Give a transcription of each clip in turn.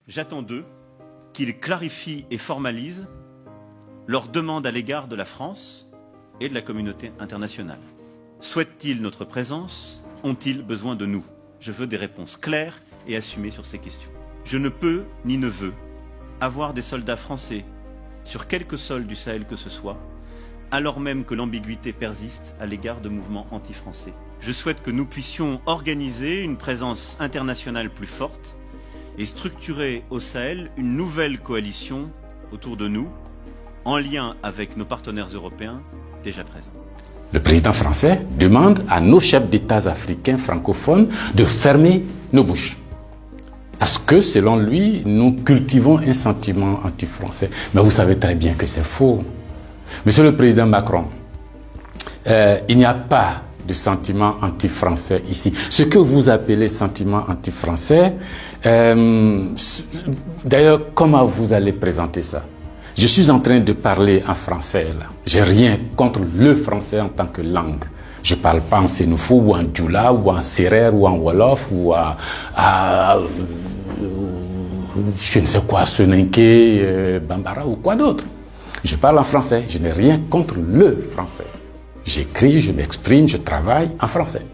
J'attends d'eux qu'ils clarifient et formalisent leurs demandes à l'égard de la France et de la communauté internationale. Souhaitent-ils notre présence? Ont-ils besoin de nous? Je veux des réponses claires et assumées sur ces questions. Je ne peux ni ne veux avoir des soldats français sur quelque sol du Sahel que ce soit, alors même que l'ambiguïté persiste à l'égard de mouvements anti-français. Je souhaite que nous puissions organiser une présence internationale plus forte et structurer au Sahel une nouvelle coalition autour de nous, en lien avec nos partenaires européens déjà présents. Le président français demande à nos chefs d'État africains francophones de fermer nos bouches. Parce que, selon lui, nous cultivons un sentiment anti-français. Mais vous savez très bien que c'est faux. Monsieur le président Macron, il n'y a pas de sentiment anti-français ici. Ce que vous appelez sentiment anti-français, d'ailleurs, comment vous allez présenter ça? Je suis en train de parler en français là. J'ai rien contre le français en tant que langue. Je parle pas en sénoufo ou en djoula ou en serer ou en wolof ou je ne sais quoi, soninké, bambara ou quoi d'autre. Je parle en français. Je n'ai rien contre le français. J'écris, je m'exprime, je travaille en français.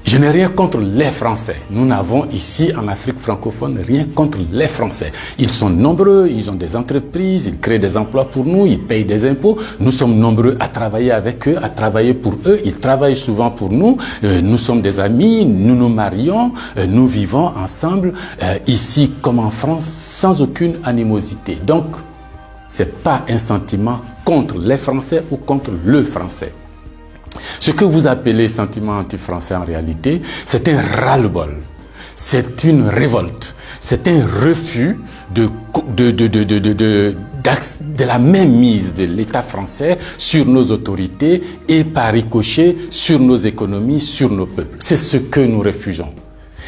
Je n'ai rien contre les Français. Nous n'avons ici en Afrique francophone rien contre les Français. Ils sont nombreux, ils ont des entreprises, ils créent des emplois pour nous, ils payent des impôts. Nous sommes nombreux à travailler avec eux, à travailler pour eux. Ils travaillent souvent pour nous. Nous sommes des amis, nous nous marions, nous vivons ensemble ici comme en France sans aucune animosité. Donc, c'est pas un sentiment contre les Français ou contre le Français. Ce que vous appelez sentiment anti-français en réalité, c'est un ras-le-bol, c'est une révolte, c'est un refus de la mainmise de l'État français sur nos autorités et par ricochet sur nos économies, sur nos peuples. C'est ce que nous refusons.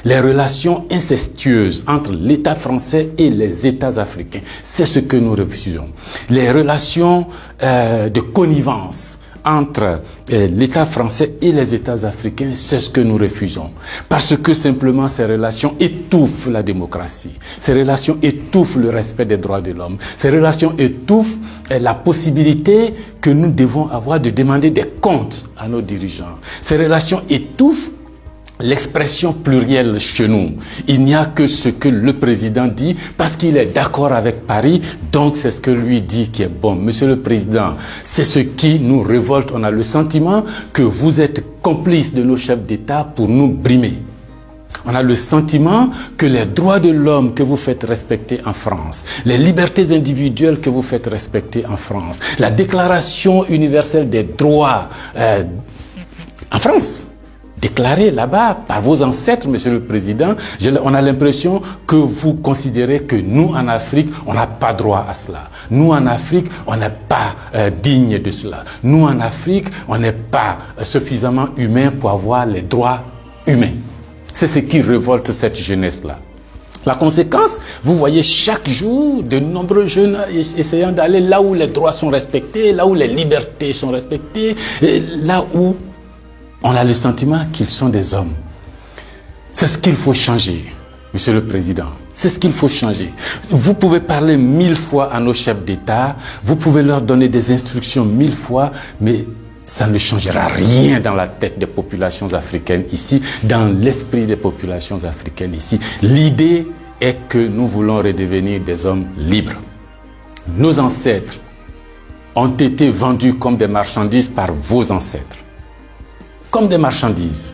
Les relations incestueuses entre l'État français et les États africains, c'est ce que nous refusons. Les relations de connivence entre l'État français et les États africains, c'est ce que nous refusons. Parce que simplement ces relations étouffent la démocratie, ces relations étouffent le respect des droits de l'homme, ces relations étouffent la possibilité que nous devons avoir de demander des comptes à nos dirigeants. Ces relations étouffent l'expression plurielle chez nous. Il n'y a que ce que le président dit parce qu'il est d'accord avec Paris, donc c'est ce que lui dit qui est bon. Monsieur le président, c'est ce qui nous révolte. On a le sentiment que vous êtes complice de nos chefs d'État pour nous brimer. On a le sentiment que les droits de l'homme que vous faites respecter en France, les libertés individuelles que vous faites respecter en France, la déclaration universelle des droits en France, déclaré là-bas par vos ancêtres, Monsieur le Président, on a l'impression que vous considérez que nous, en Afrique, on n'a pas droit à cela. Nous, en Afrique, on n'est pas digne de cela. Nous, en Afrique, on n'est pas suffisamment humain pour avoir les droits humains. C'est ce qui révolte cette jeunesse-là. La conséquence, vous voyez chaque jour de nombreux jeunes essayant d'aller là où les droits sont respectés, là où les libertés sont respectées, là où on a le sentiment qu'ils sont des hommes. C'est ce qu'il faut changer, Monsieur le Président. C'est ce qu'il faut changer. Vous pouvez parler 1000 fois à nos chefs d'État, vous pouvez leur donner des instructions 1000 fois, mais ça ne changera rien dans la tête des populations africaines ici, dans l'esprit des populations africaines ici. L'idée est que nous voulons redevenir des hommes libres. Nos ancêtres ont été vendus comme des marchandises par vos ancêtres. Comme des marchandises.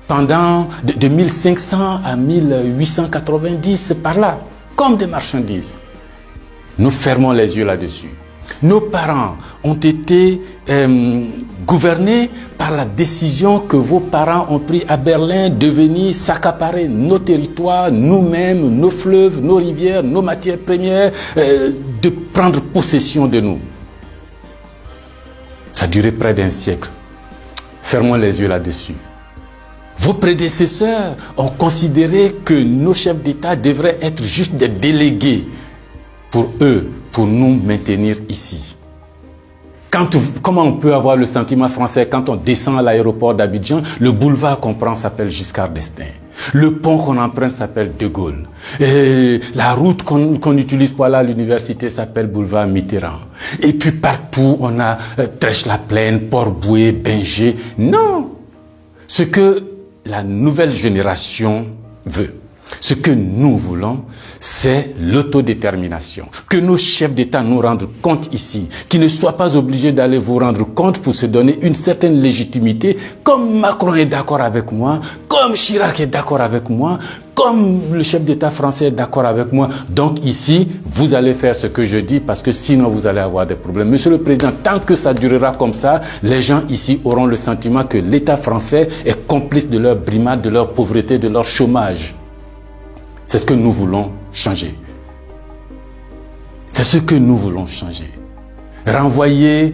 Pendant de 1500 à 1890, c'est par là, comme des marchandises. Nous fermons les yeux là-dessus. Nos parents ont été gouvernés par la décision que vos parents ont prise à Berlin de venir s'accaparer nos territoires, nous-mêmes, nos fleuves, nos rivières, nos matières premières, de prendre possession de nous. Ça a duré près d'un siècle. Fermons les yeux là-dessus. Vos prédécesseurs ont considéré que nos chefs d'État devraient être juste des délégués pour eux, pour nous maintenir ici. Comment on peut avoir le sentiment français quand on descend à l'aéroport d'Abidjan? Le boulevard qu'on prend s'appelle Giscard d'Estaing. Le pont qu'on emprunte s'appelle De Gaulle. Et la route qu'on utilise pour aller à l'université s'appelle boulevard Mitterrand. Et puis partout, on a Trèche-la-Plaine, Port-Bouët, Binger. Non! Ce que la nouvelle génération veut, ce que nous voulons, c'est l'autodétermination. Que nos chefs d'État nous rendent compte ici, qu'ils ne soient pas obligés d'aller vous rendre compte pour se donner une certaine légitimité, comme Macron est d'accord avec moi, comme Chirac est d'accord avec moi, comme le chef d'État français est d'accord avec moi. Donc ici, vous allez faire ce que je dis parce que sinon vous allez avoir des problèmes. Monsieur le Président, tant que ça durera comme ça, les gens ici auront le sentiment que l'État français est complice de leur brimade, de leur pauvreté, de leur chômage. C'est ce que nous voulons changer. C'est ce que nous voulons changer. Renvoyer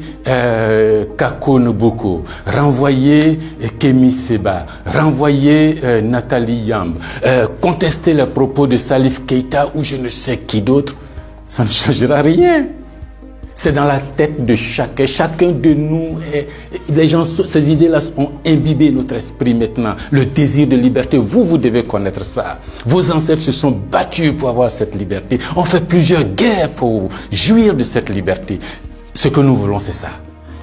Kako Noboko, renvoyer Kémy Séba, renvoyer Nathalie Yamb, contester les propos de Salif Keïta ou je ne sais qui d'autre, ça ne changera rien. C'est dans la tête de chacun. Chacun de nous, les gens, ces idées-là ont imbibé notre esprit maintenant. Le désir de liberté, vous devez connaître ça. Vos ancêtres se sont battus pour avoir cette liberté. On fait plusieurs guerres pour jouir de cette liberté. Ce que nous voulons, c'est ça.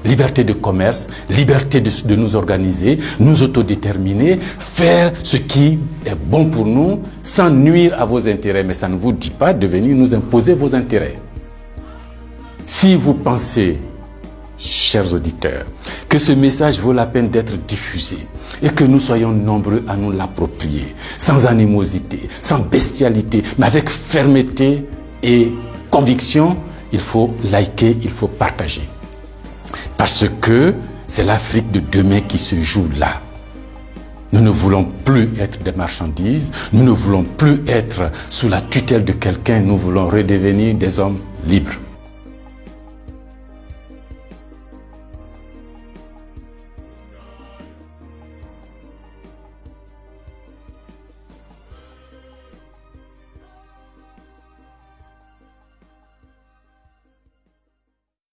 Liberté de commerce, liberté de nous organiser, nous autodéterminer, faire ce qui est bon pour nous sans nuire à vos intérêts. Mais ça ne vous dit pas de venir nous imposer vos intérêts. Si vous pensez, chers auditeurs, que ce message vaut la peine d'être diffusé et que nous soyons nombreux à nous l'approprier, sans animosité, sans bestialité, mais avec fermeté et conviction, il faut liker, il faut partager. Parce que c'est l'Afrique de demain qui se joue là. Nous ne voulons plus être des marchandises, nous ne voulons plus être sous la tutelle de quelqu'un, nous voulons redevenir des hommes libres.